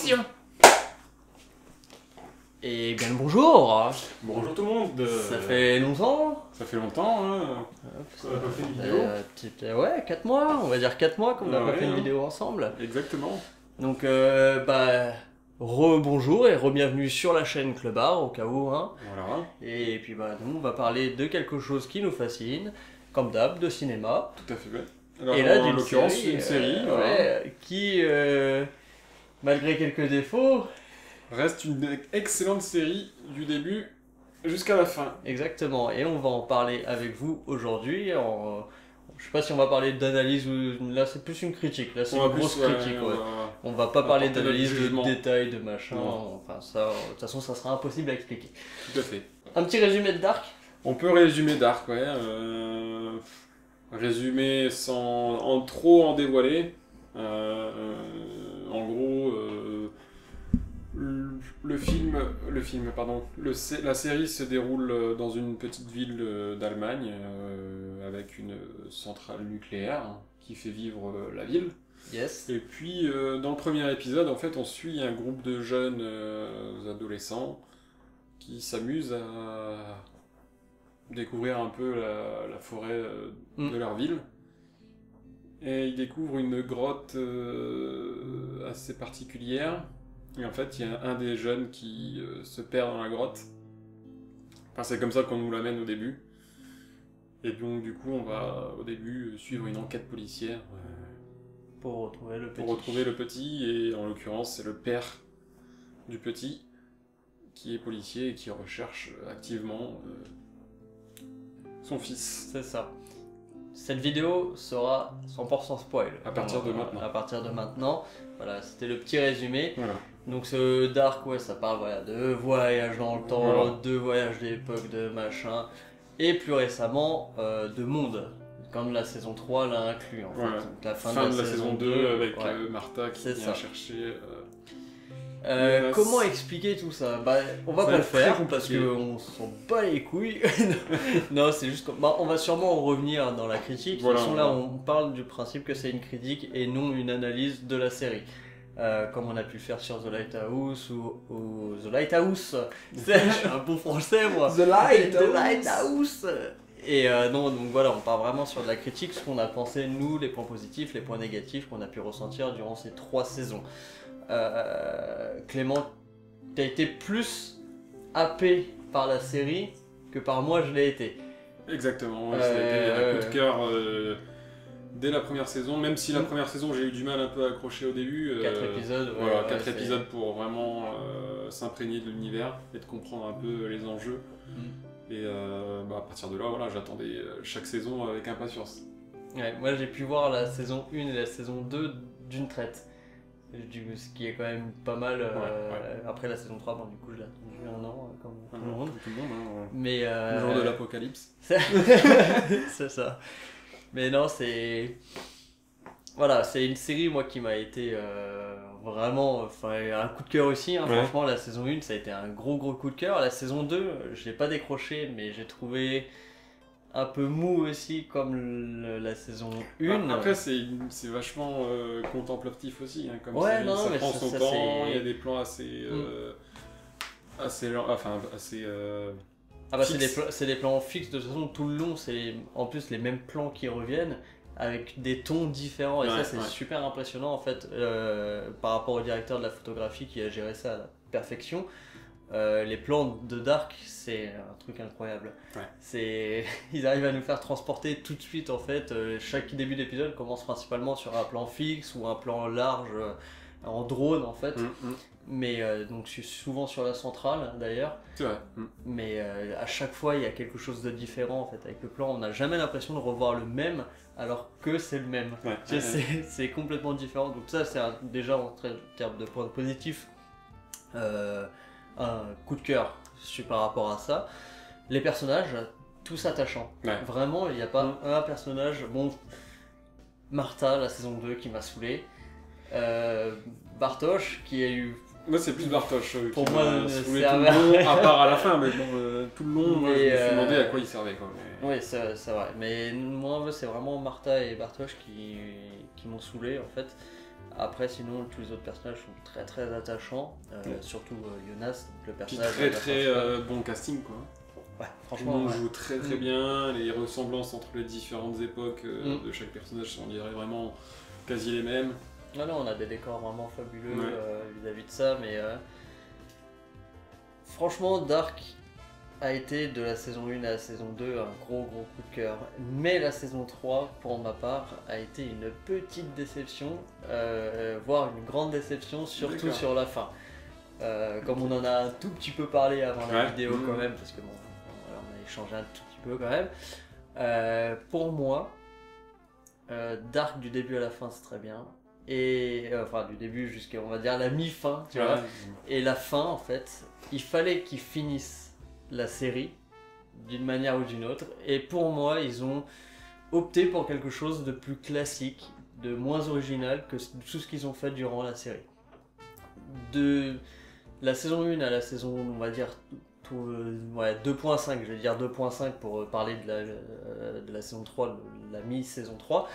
Action. Et bien le bonjour. Bonjour tout le monde. Ça fait longtemps. Ça fait longtemps, hein. On n'a pas fait une vidéo. Ouais, 4 mois, on va dire 4 mois qu'on n'a pas fait une hein. vidéo ensemble. Exactement. Donc re-bonjour et re-bienvenue sur la chaîne Clubbar au cas où, hein. Voilà. Et puis nous on va parler de quelque chose qui nous fascine, comme d'hab, de cinéma. Tout à fait. Alors, Et là, en d'une l'occurrence, série, une série voilà, ouais, qui, malgré quelques défauts, reste une excellente série du début jusqu'à la fin. exactement, et on va en parler avec vous aujourd'hui. Je sais pas si on va parler d'analyse ou là c'est plus une critique, là c'est une grosse critique. Ouais. On va pas parler d'analyse, de détails, de machin, enfin ça, de toute façon ça sera impossible à expliquer. Tout à fait. Un petit résumé de Dark. On peut résumer Dark, ouais. Résumer sans trop en dévoiler. En gros, la série se déroule dans une petite ville d'Allemagne avec une centrale nucléaire qui fait vivre la ville. Yes. Et puis dans le premier épisode, en fait, on suit un groupe de jeunes adolescents qui s'amusent à découvrir un peu la forêt de leur ville. Et ils découvrent une grotte assez particulière. Et en fait, il y a un des jeunes qui se perd dans la grotte. Enfin, c'est comme ça qu'on nous l'amène au début. Et donc, du coup, on va au début suivre une enquête policière Pour retrouver le petit. pour retrouver le petit. Et en l'occurrence, c'est le père du petit qui est policier et qui recherche activement son fils. C'est ça. Cette vidéo sera 100% spoil. À partir de maintenant. À partir de maintenant. Voilà, c'était le petit résumé. Voilà. Donc ce Dark, ouais, ça parle voilà, de voyage dans le temps, Voilà. de voyage d'époque, de machin. Et plus récemment, de monde. Comme la saison 3 l'a inclus en fait. Voilà. Donc, la Fin de la saison 2 avec ouais. Martha qui C'est vient ça. chercher... Comment expliquer tout ça? On va Ça pas va le être très faire parce compliqué. qu'on s'en bat les couilles. Non, c'est juste on va sûrement en revenir dans la critique. Voilà, De toute façon, là, voilà. on parle du principe que c'est une critique et non une analyse de la série. Comme on a pu le faire sur The Lighthouse ou The Lighthouse. Je suis un bon français, moi. The Lighthouse. The Lighthouse. Et non, donc voilà, on part vraiment sur de la critique, ce qu'on a pensé, nous, les points positifs, les points négatifs qu'on a pu ressentir durant ces 3 saisons. Clément, tu as été plus happé par la série que par moi je l'ai été. Exactement, ouais, ça a été un coup de cœur dès la première saison, même si la première saison j'ai eu du mal un peu à accrocher au début. 4 épisodes, ouais, voilà, ouais, 4 c'est- épisodes pour vraiment s'imprégner de l'univers et de comprendre un peu les enjeux. Et à partir de là, voilà, j'attendais chaque saison avec impatience. Ouais, moi j'ai pu voir la saison 1 et la saison 2 d'une traite. Ce qui est quand même pas mal. Ouais. Après la saison 3, bon, du coup je l'ai attendu 1 an, comme tout le monde. Tout le monde, hein, ouais. Mais, Le jour de l'apocalypse. c'est ça. Mais non, c'est... Voilà, c'est une série, moi, qui m'a été vraiment... Enfin, un coup de cœur aussi, hein. Ouais. Franchement, la saison 1, ça a été un gros coup de cœur. La saison 2, je l'ai pas décroché, mais j'ai trouvé un peu mou aussi, comme la saison 1. Après, c'est vachement contemplatif aussi, hein, comme Ouais, série. non, Ça mais prend ça, son ça, temps, c'est- il y a des plans assez... assez lents, enfin, assez... Ah bah fixe. c'est des plans fixes, de toute façon tout le long c'est en plus les mêmes plans qui reviennent avec des tons différents et Ouais, ça c'est ouais. super impressionnant en fait par rapport au directeur de la photographie qui a géré ça à la perfection. Les plans de Dark c'est un truc incroyable. Ouais. Ils arrivent à nous faire transporter tout de suite en fait. Chaque début d'épisode commence principalement sur un plan fixe ou un plan large en drone en fait. Mais donc je suis souvent sur la centrale d'ailleurs. C'est vrai. Mais à chaque fois, il y a quelque chose de différent en fait avec le plan. On n'a jamais l'impression de revoir le même alors que c'est le même. Ouais. Tu sais, c'est complètement différent. Donc ça, c'est déjà en termes de points positifs, un coup de cœur par rapport à ça. Les personnages, tous attachants. Ouais. Vraiment, il n'y a pas un personnage... Bon, Martha, la saison 2, qui m'a saoulé. Bartosz, qui a eu... Moi, c'est plus Bartosz Pour qui moi, m'a c'est saoulé tout le long, à part à la fin, mais bon, tout le long, moi, je Mais, me suis demandé à quoi il servait, quoi. Mais... Oui, c'est vrai. Mais moi, c'est vraiment Martha et Bartosz qui m'ont saoulé, en fait. Après, sinon, tous les autres personnages sont très très attachants, surtout Jonas, le personnage. Puis très bon casting, quoi. Ouais, franchement. On joue très très bien, les ressemblances entre les différentes époques de chaque personnage, on dirait vraiment quasi les mêmes. Non, on a des décors vraiment fabuleux vis-à-vis de ça, mais franchement, Dark a été de la saison 1 à la saison 2 un gros coup de cœur. Mais la saison 3, pour ma part, a été une petite déception, voire une grande déception, surtout sur la fin. Comme on en a un tout petit peu parlé avant la vidéo quand même, parce que bon, on a échangé un tout petit peu quand même. Pour moi, Dark du début à la fin c'est très bien. Et enfin du début jusqu'à on va dire la mi-fin, tu vois. Et la fin en fait, il fallait qu'ils finissent la série d'une manière ou d'une autre, et pour moi ils ont opté pour quelque chose de plus classique, de moins original que tout ce qu'ils ont fait durant la série. De la saison 1 à la saison, on va dire 2.5, je vais dire 2.5 pour parler de la saison 3, de la mi-saison 3.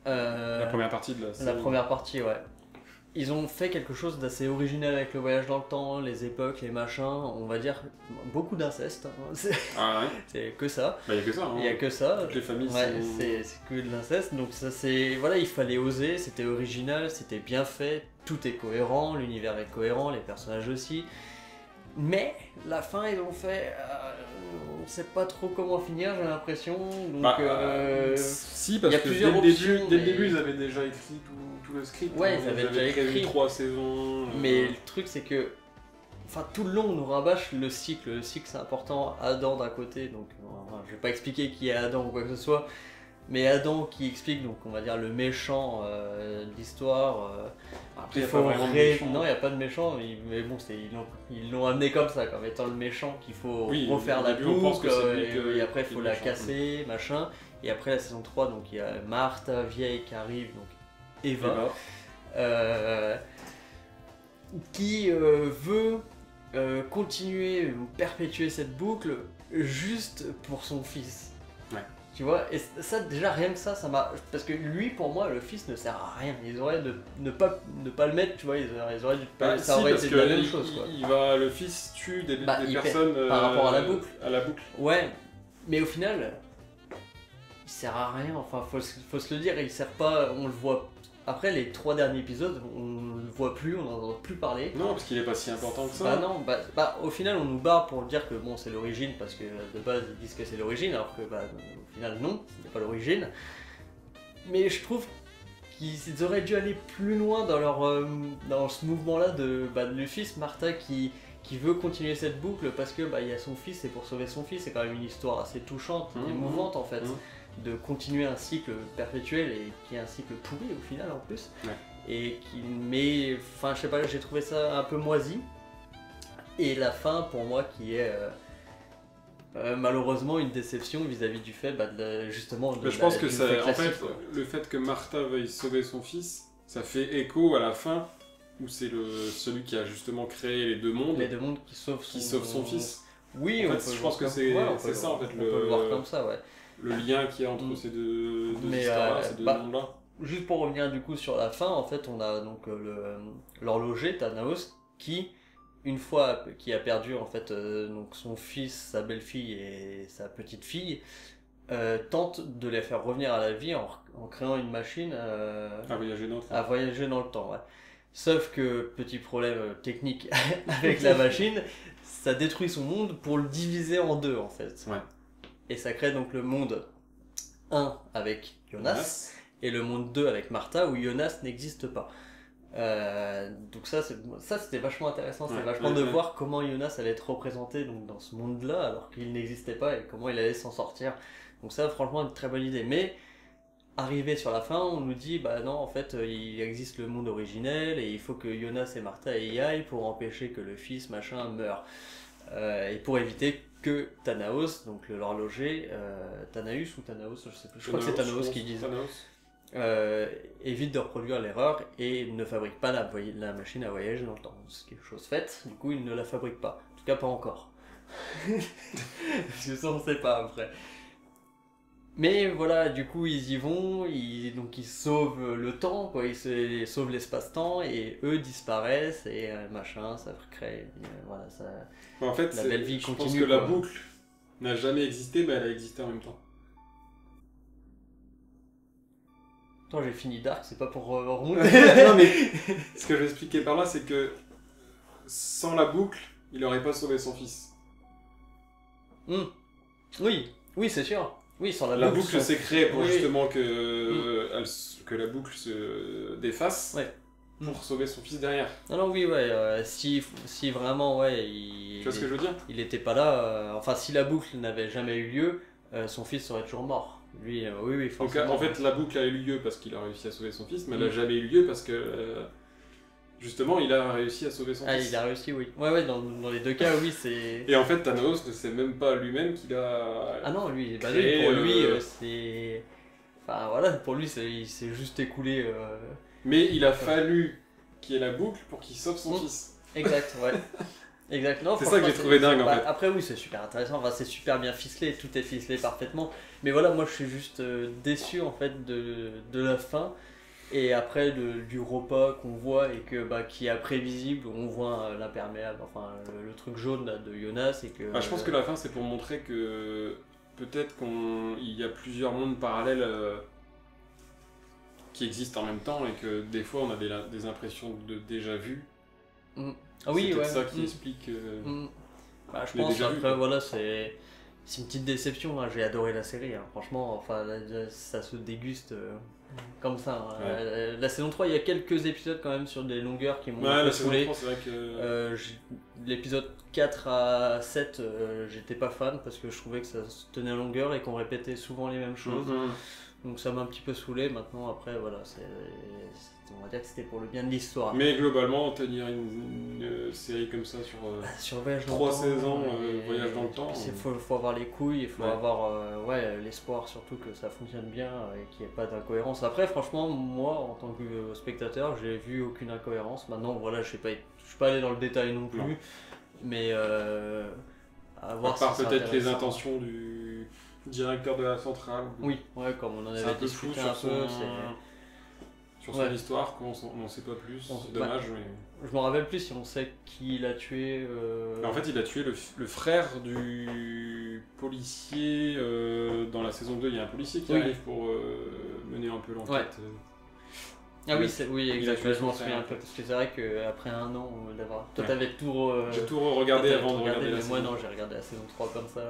La première partie de la saison. La première partie, ouais. Ils ont fait quelque chose d'assez original avec le voyage dans le temps, les époques, les machins, on va dire beaucoup d'inceste. Hein. C'est que ça. Il n'y a que ça. Il y a que ça. Toutes les familles c'est que de l'inceste. Donc ça c'est voilà, il fallait oser, c'était original, c'était bien fait, tout est cohérent, l'univers est cohérent, les personnages aussi. Mais la fin ils ont fait, on sait pas trop comment finir, j'ai l'impression. Donc si, parce que dès le début ils avaient déjà écrit tout le script. Ouais, ils avaient déjà écrit 3 saisons. Mais le truc c'est que, enfin tout le long on nous rabâche le cycle. Le cycle c'est important. Adam d'un côté, donc je vais pas expliquer qui est Adam ou quoi que ce soit. Mais Adam qui explique, donc on va dire le méchant de l'histoire. Après, il faut non, il n'y a pas de méchant, mais bon, ils l'ont amené comme ça, comme étant le méchant qu'il faut refaire la boucle, et après il faut la casser, machin. Et après la saison 3, donc il y a Martha vieille qui arrive, donc Eva. Qui veut continuer, perpétuer cette boucle juste pour son fils. Ouais. Tu vois, et ça déjà rien que ça m'a... Parce que lui pour moi le fils ne sert à rien, ils auraient ne pas le mettre, tu vois, ils auraient dû... ça aurait été la même chose quoi. Le fils tue des personnes par rapport à la boucle. Ouais, mais au final, il sert à rien, enfin faut se le dire, il sert pas, on le voit... Après les 3 derniers épisodes, on le voit plus, on n'en entend plus parler. Non, parce qu'il est pas si important que ça. Bah non, au final on nous barre pour dire que bon c'est l'origine, parce que de base ils disent que c'est l'origine, alors que au final non, ce n'est pas l'origine. Mais je trouve qu'ils auraient dû aller plus loin dans ce mouvement-là de le fils, Martha qui veut continuer cette boucle parce que il y a son fils, et pour sauver son fils, c'est quand même une histoire assez touchante, émouvante en fait. De continuer un cycle perpétuel et qui est un cycle pourri au final en plus. Et mais enfin je sais pas, j'ai trouvé ça un peu moisi. Et la fin pour moi qui est malheureusement une déception vis-à-vis du fait justement de je pense que ça, en fait le fait que Martha veuille sauver son fils, ça fait écho à la fin où c'est celui qui a justement créé les deux mondes qui sauve son fils. Oui, en fait, je pense que c'est ça en fait, on peut le voir comme ça, ouais. Le lien qu'il y a entre ces deux histoires, ces deux mondes-là. Juste pour revenir du coup sur la fin, en fait, on a donc l'horloger Thanaos qui, une fois qui a perdu en fait donc son fils, sa belle-fille et sa petite-fille, tente de les faire revenir à la vie en créant une machine à voyager dans le temps. Ouais. Sauf que petit problème technique avec la machine, ça détruit son monde pour le diviser en deux en fait. Ouais. Et ça crée donc le monde 1 avec Jonas et le monde 2 avec Martha où Jonas n'existe pas. Donc ça c'était vachement intéressant, c'était vachement de voir comment Jonas allait être représenté donc, dans ce monde-là alors qu'il n'existait pas et comment il allait s'en sortir. Donc ça franchement une très bonne idée. Mais arrivé sur la fin, on nous dit non en fait il existe le monde originel et il faut que Jonas et Martha y aillent pour empêcher que le fils machin meure. Et pour éviter que Thanaos, donc l'horloger, Thanaus ou Thanaos, je sais plus, je crois que c'est Thanaos qui dit évite de reproduire l'erreur et ne fabrique pas la machine à voyager dans le temps. C'est quelque chose fait, du coup il ne la fabrique pas. En tout cas pas encore. Parce que ça on sait pas après. Mais voilà, du coup, ils y vont, donc ils sauvent le temps, quoi, ils sauvent l'espace-temps, et eux disparaissent, et machin, ça crée, voilà, ça, en fait, la belle vie je continue. pense que la boucle n'a jamais existé, mais elle a existé en même temps. Attends, j'ai fini Dark, c'est pas pour remonter. Non, mais ce que je vais expliquer par là, c'est que sans la boucle, il n'aurait pas sauvé son fils. Oui, oui, c'est sûr. Oui, sans la boucle s'est créée pour justement que la boucle se défasse pour sauver son fils derrière. Non, oui, ouais. Si vraiment, ouais, tu vois ce que je veux dire ? Il était pas là. Enfin, si la boucle n'avait jamais eu lieu, son fils serait toujours mort. Lui, oui, forcément. Donc, en fait, la boucle a eu lieu parce qu'il a réussi à sauver son fils, mais elle n'a jamais eu lieu parce que justement, il a réussi à sauver son fils. Ah, il a réussi, oui. Ouais, dans les deux cas, oui, c'est... Et en fait, Thanos ne sait même pas lui-même qu'il a... Ah non, lui, pour lui, c'est... Enfin, voilà, pour lui, il s'est juste écoulé... Mais il a fallu qu'il y ait la boucle pour qu'il sauve son fils. Exact, ouais. Exact. Non, c'est ça que j'ai trouvé dingue, en fait. Après, oui, c'est super intéressant, enfin, c'est super bien ficelé, tout est ficelé parfaitement. Mais voilà, moi, je suis juste déçu, en fait, de la fin. Et après du repas qu'on voit et qui est prévisible, on voit l'imperméable, enfin le truc jaune là, de Jonas et que... je pense que la fin c'est pour montrer que peut-être qu'il y a plusieurs mondes parallèles qui existent en même temps et que des fois on a des impressions de déjà vu. Ah oui, c'est peut-être ça qui explique... je pense après voilà c'est une petite déception, hein. J'ai adoré la série, hein. Franchement, enfin ça se déguste... comme ça. Hein. La saison 3, il y a quelques épisodes quand même sur des longueurs qui m'ont un peu saoulé. L'épisode 4 à 7, j'étais pas fan parce que je trouvais que ça se tenait à longueur et qu'on répétait souvent les mêmes choses. Donc ça m'a un petit peu saoulé. Maintenant, après, voilà, on va dire que c'était pour le bien de l'histoire. Mais globalement, tenir une série comme ça sur 3 saisons, voyage dans le temps. Il faut avoir les couilles, il faut avoir l'espoir surtout que ça fonctionne bien et qu'il n'y ait pas d'incohérence. Après, franchement, moi, en tant que spectateur, j'ai vu aucune incohérence. Maintenant, voilà, je suis pas allé dans le détail non plus, mais à voir. À part peut-être les intentions du directeur de la centrale. Oui, comme on en avait discuté un peu. Sur son histoire, qu'on n'en sait pas plus, c'est dommage. Mais... Je me rappelle plus si on sait qui l'a tué. En fait, il a tué le frère du policier. Dans la saison 2, il y a un policier qui arrive pour mener un peu l'enquête. Ah oui, exactement, je m'en souviens un peu, parce que c'est vrai qu'après un an d'avoir... Toi, t'avais tout... J'ai tout regardé avant de regarder la saison. Moi, non, j'ai regardé la saison 3 comme ça.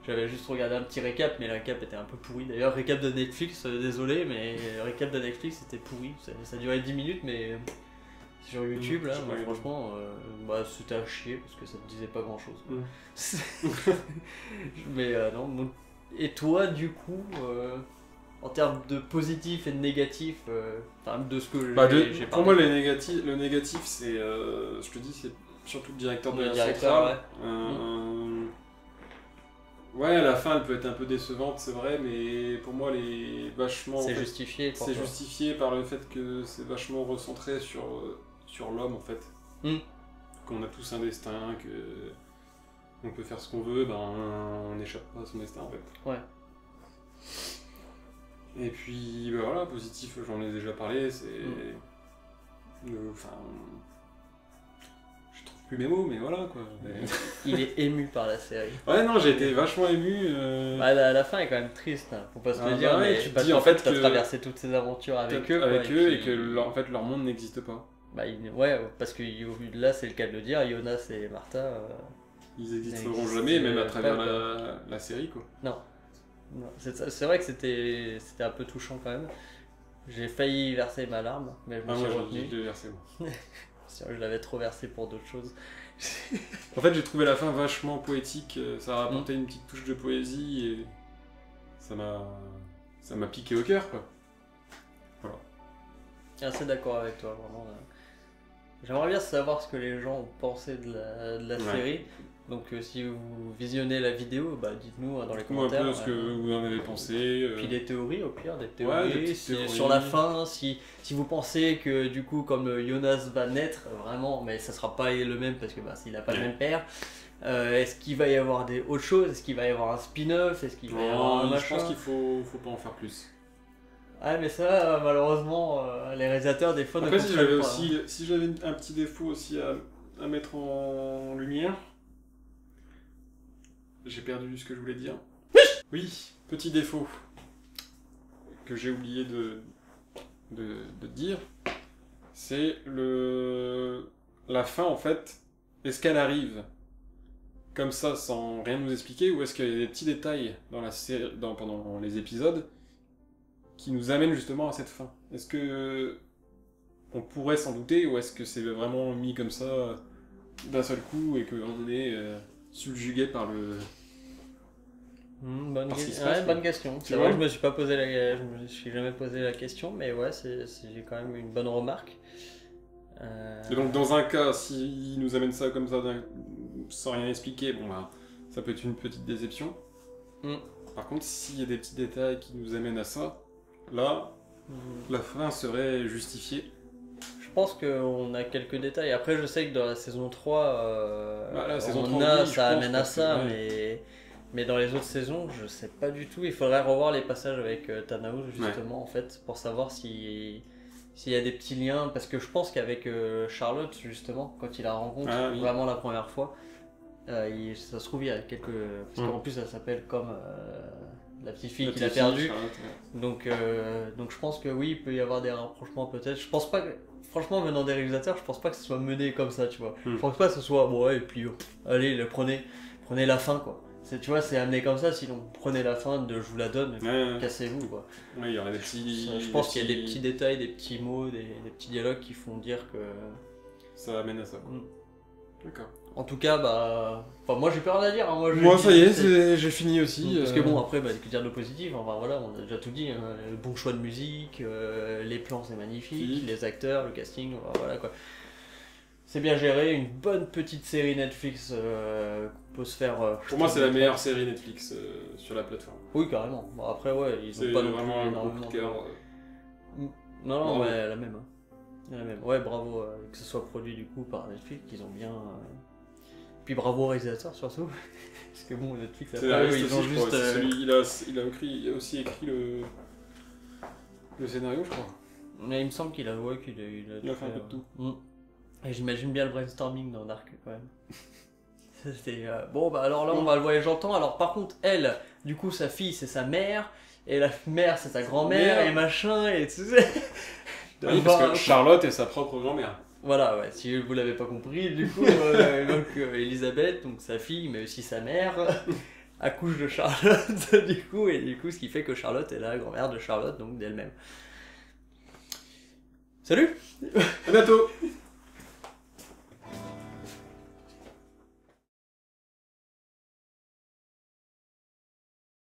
J'avais juste regardé un petit récap, mais le récap était un peu pourri. D'ailleurs, récap de Netflix, désolé, mais le récap de Netflix c'était pourri. Ça durait 10 minutes, mais sur YouTube, là, franchement, c'était à chier parce que ça te disait pas grand chose. Mais non. Et toi, du coup, en termes de positif et de négatif, de ce que j'ai pour moi, le négatif, c'est, je te dis, c'est surtout le directeur de la centrale. Ouais, à la fin, elle peut être un peu décevante, c'est vrai, mais pour moi, elle est vachement... C'est justifié. C'est justifié par le fait que c'est vachement recentré sur l'homme, en fait. Qu'on a tous un destin, qu'on peut faire ce qu'on veut, on n'échappe pas à son destin, en fait. Ouais. Et puis, voilà, positif, j'en ai déjà parlé, c'est... plus mes mots, mais voilà quoi. Il est ému par la série. Ouais, non, j'ai été vachement ému. La fin est quand même triste, hein. Faut pas se le dire, mais tu dis en fait t'as traversé toutes ces aventures avec eux. Et que en fait leur monde n'existe pas. Parce que là c'est le cas de le dire, Jonas et Martha. Ils n'existeront jamais, même à travers la série quoi. Non. C'est vrai que c'était un peu touchant quand même. J'ai failli verser ma larme, mais je me suis retenu. Je l'ai versé moi. Je l'avais trop versé pour d'autres choses. En fait, j'ai trouvé la fin vachement poétique. Ça a apporté une petite touche de poésie et ça m'a piqué au cœur, quoi. Voilà. Assez d'accord avec toi, vraiment. J'aimerais bien savoir ce que les gens ont pensé de la série. Donc si vous visionnez la vidéo, bah, dites-nous dans les commentaires. Un peu ce que vous en avez pensé. Puis des théories au pire, des théories, sur la fin, si vous pensez que du coup comme Jonas va naître, vraiment, mais ça sera pas le même parce que bah, s'il n'a pas le même père. Est-ce qu'il va y avoir autre chose? Est-ce qu'il va y avoir un spin-off? Est-ce qu'il va y avoir un machin? Je pense qu'il faut pas en faire plus. Ah mais ça, malheureusement, les réalisateurs des fois ne comprennent pas. Après si j'avais un petit défaut aussi à mettre en lumière, j'ai perdu ce que je voulais dire. Oui, petit défaut que j'ai oublié de dire, c'est la fin en fait. Est-ce qu'elle arrive comme ça sans rien nous expliquer, ou est-ce qu'il y a des petits détails dans la série, pendant les épisodes qui nous amènent justement à cette fin? Est-ce que on pourrait s'en douter, ou est-ce que c'est vraiment mis comme ça d'un seul coup et qu'on est subjugué par le... bonne question. C'est vrai, je me suis jamais posé la question, mais ouais, c'est quand même une bonne remarque. Et donc dans un cas, s'il nous amène ça comme ça sans rien expliquer, bon bah ça peut être une petite déception. Par contre, s'il y a des petits détails qui nous amènent à ça, là, la fin serait justifiée. Je pense qu'on a quelques détails. Après, je sais que dans la saison 3, ça amène à ça, mais dans les autres saisons, je sais pas du tout. Il faudrait revoir les passages avec Tanaus, justement, en fait, pour savoir s'il y a des petits liens. Parce que je pense qu'avec Charlotte, justement, quand il la rencontre vraiment la première fois, ça se trouve, il y a quelques... Parce qu'en plus, elle s'appelle comme... la petite fille qu'il a perdue. Donc je pense que oui, il peut y avoir des rapprochements peut-être. Je pense pas que... Franchement, venant des réalisateurs, je pense pas que ce soit mené comme ça, tu vois. Je pense pas que ce soit, bon, ouais, et puis, allez, prenez la fin, quoi. Tu vois, c'est amené comme ça, sinon, prenez la fin, je vous la donne, cassez-vous, quoi. Ouais, il y aurait des petits... Je pense qu'il y a des petits détails, des petits mots, des petits dialogues qui font dire que... Ça amène à ça, quoi. D'accord. En tout cas, bah... Enfin, moi, j'ai plus rien à dire. Hein. Moi, ça y est, j'ai fini aussi. Parce que bon, après, que dire de positif, enfin voilà, on a déjà tout dit. Hein. Le bon choix de musique, les plans, c'est magnifique, les acteurs, le casting, voilà quoi. C'est bien géré, une bonne petite série Netflix qu'on peut se faire... Pour moi, c'est la meilleure série Netflix sur la plateforme. Oui, carrément. Bon, après, ouais, ils ont pas non plus énormément de cœur. Non, ouais, la même. Hein. La même. Ouais, bravo que ce soit produit du coup par Netflix, qu'ils ont bien... Puis bravo au réalisateur surtout. Parce que bon, Netflix, ils ont juste... il a aussi écrit le scénario, je crois. Mais il me semble qu'il a fait un peu de tout. Et j'imagine bien le brainstorming dans Dark quand même. C'était bon, bah alors là on va le voyager en temps. Alors par contre, elle, du coup, sa fille c'est sa mère, et la mère c'est sa grand-mère, et machin, et tout ça. Oui, parce que Charlotte est sa propre grand-mère. Voilà, ouais, si vous l'avez pas compris, du coup, donc Elisabeth, donc sa fille, mais aussi sa mère, accouche de Charlotte, du coup, ce qui fait que Charlotte est la grand-mère de Charlotte, donc d'elle-même. Salut! À bientôt!